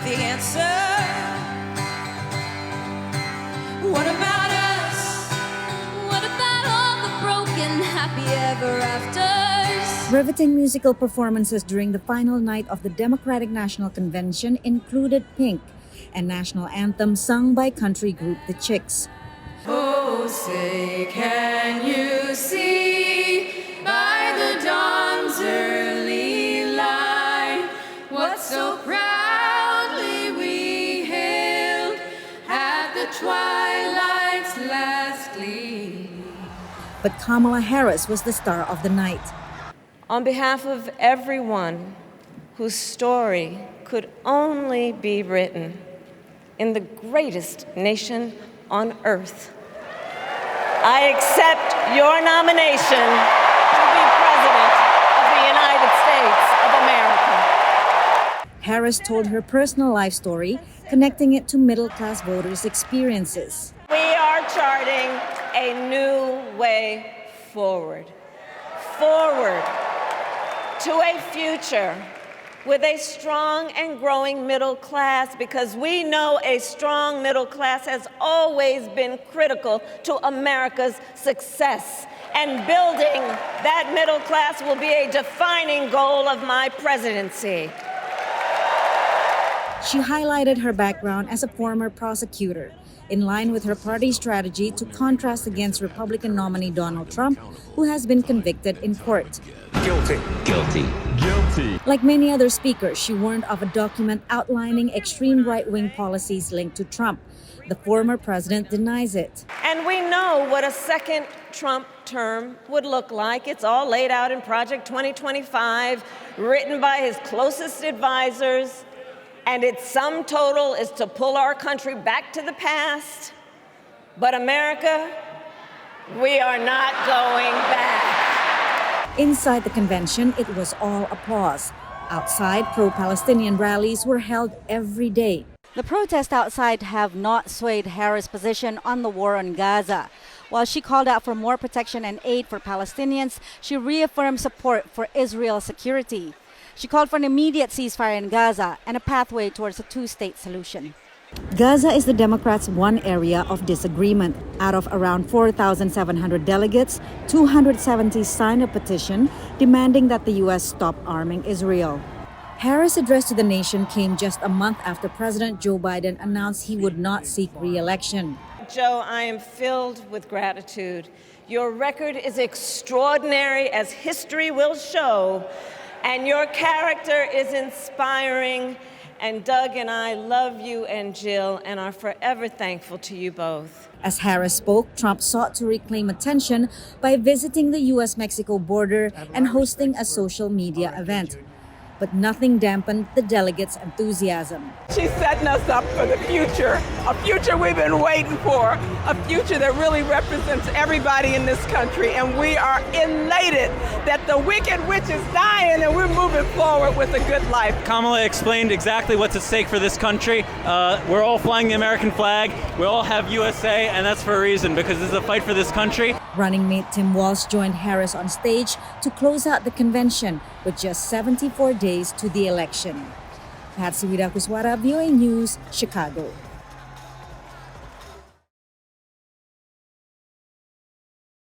the answer. What about us? What about all the broken happy ever afters? Riveting musical performances during the final night of the Democratic National Convention included Pink, a national anthem sung by country group The Chicks. Oh, say, can you see by the dawn's early light what so proudly we hailed at the twilight's last gleam? But Kamala Harris was the star of the night. On behalf of everyone whose story could only be written in the greatest nation on earth, I accept your nomination to be President of the United States of America. Harris told her personal life story, connecting it to middle-class voters' experiences. We are charting a new way forward to a future with a strong and growing middle class, because we know a strong middle class has always been critical to America's success. And building that middle class will be a defining goal of my presidency. She highlighted her background as a former prosecutor, in line with her party's strategy to contrast against Republican nominee Donald Trump, who has been convicted in court. Guilty. Guilty. Guilty. Like many other speakers, she warned of a document outlining extreme right-wing policies linked to Trump. The former president denies it. And we know what a second Trump term would look like. It's all laid out in Project 2025, written by his closest advisors. And its sum total is to pull our country back to the past. But America, we are not going back. Inside the convention, it was all applause. Outside, pro-Palestinian rallies were held every day. The protests outside have not swayed Harris' position on the war on Gaza. While she called out for more protection and aid for Palestinians, she reaffirmed support for Israel's security. She called for an immediate ceasefire in Gaza and a pathway towards a two-state solution. Gaza is the Democrats' one area of disagreement. Out of around 4,700 delegates, 270 signed a petition demanding that the U.S. stop arming Israel. Harris' address to the nation came just a month after President Joe Biden announced he would not seek re-election. Joe, I am filled with gratitude. Your record is extraordinary, as history will show, and your character is inspiring. And Doug and I love you and Jill and are forever thankful to you both. As Harris spoke, Trump sought to reclaim attention by visiting the U.S.-Mexico border and hosting a social media event. But nothing dampened the delegates' enthusiasm. She's setting us up for the future, a future we've been waiting for, a future that really represents everybody in this country. And we are elated that the wicked witch is dying and we're moving forward with a good life. Kamala explained exactly what's at stake for this country. We're all flying the American flag. We all have USA, and that's for a reason, because this is a fight for this country. Running mate Tim Walz joined Harris on stage to close out the convention with just 74 days to the election. Patsy, Widakuswara, VOA News, Chicago.